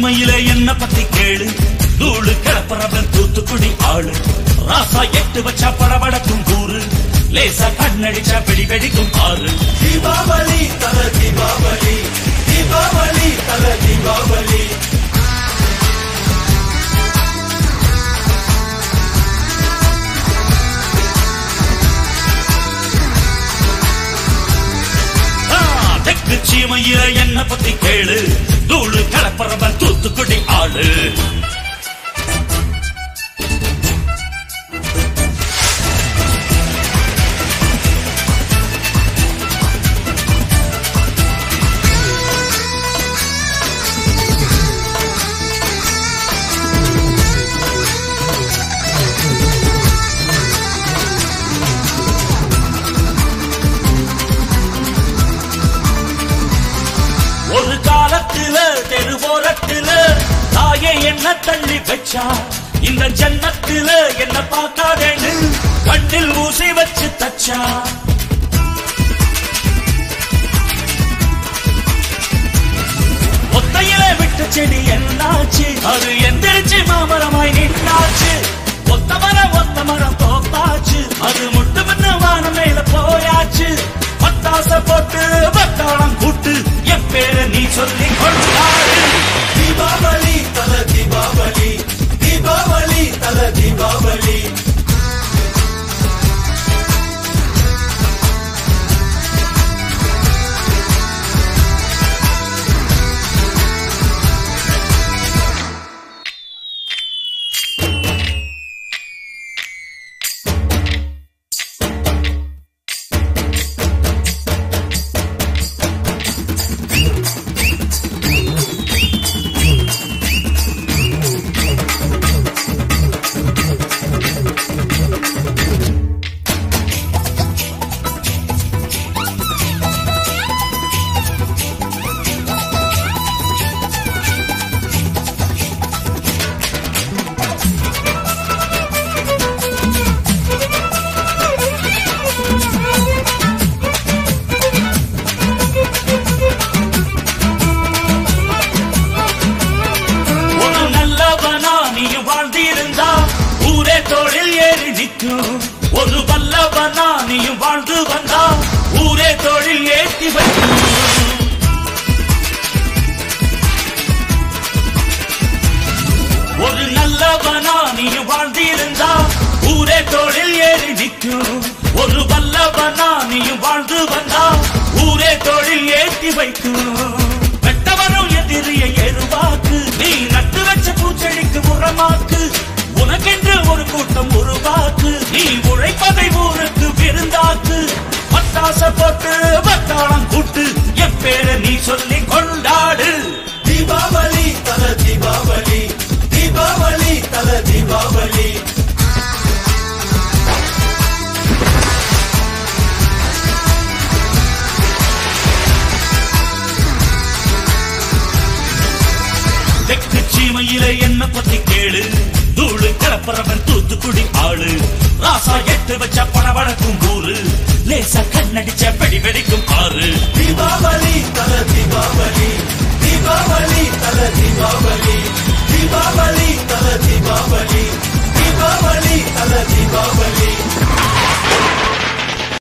சீமையில என்ன பத்தி கேளு, தூளு கிளப்புறவன் தூத்துக்குடி ஆளு. ராசா எட்டு வச்சா படபடக்கும் கூறு, லேசா கண்ணடிச்சா வெடி வெடிக்கும் ஆறு. தீபாவளி தல தீபாவளி, தீபாவளி தல தீபாவளி. தெற்கு சீமையில என்ன பத்தி கேளு, தூளு கிளப்புறவன் தூத்துக்குடி ஆளு. ஒரு காலத்துல தெருவோரத்துல தாயே என்ன தள்ளி வச்சா, இந்த ஜன்னத்துல என்ன பார்க்காதேன்னு கண்ணில் ஊசி வச்சு தச்சா. ஒத்தையில விட்ட செடி என்னாச்சு, அது எந்திரிச்சு மாமரமாய் நின்னாச்சு. ஒத்த மரம் தோத்தாச்சு, அது முட்டு முன்ன வானம் மேல போயாச்சு. பட்டாச போட்டு பட்டாளம் கூட்டு, என் பேரை நீ சொல்லி கொண்டாடு. தீபாவளி தல தீபாவளி, தீபாவளி தல தீபாவளி. ஊரே தோளில் ஏறி நிற்கும், ஒரு வல்லவனா நீயும் வாழ்ந்து வந்தா ஊரே தோளில் ஏற்றி வைக்கும். ஒரு நல்லவனா நீயும் வாழ்ந்திருந்தா ஊரே தோளில் ஏறி நிற்கும், ஒரு வல்லவனா நீயும் வாழ்ந்து வந்தா ஊரே தோளில் ஏற்றி வைக்கும். வெட்டவரும் எதிரிய எருவாக்கு, நீ நட்டு வச்ச பூச்செடிக்கு உரமாக்கு. உனக்கென்று ஒரு கூட்டம் உருவாக்கு, நீ உழைப்பதை ஊருக்கு விருந்தாக்கு. பட்டாச போட்டு பட்டாளம் கூட்டு, என் பேரை நீ சொல்லி கொண்டாடு. தீபாவளி தல தீபாவளி, தீபாவளி தல தீபாவளி. தெற்கு சீமையில என்ன பத்தி கேளு, தூளு கிளப்புறவன் தூத்துக்குடி ஆளு. ராசா எட்டு வச்ச படபடக்கும் ஊரு, லேசா கண்ணடிச்ச வெடி வெடிக்கும் ஆறு. தீபாவளி தல தீபாவளி, தீபாவளி தல தீபாவளி, தீபாவளி தல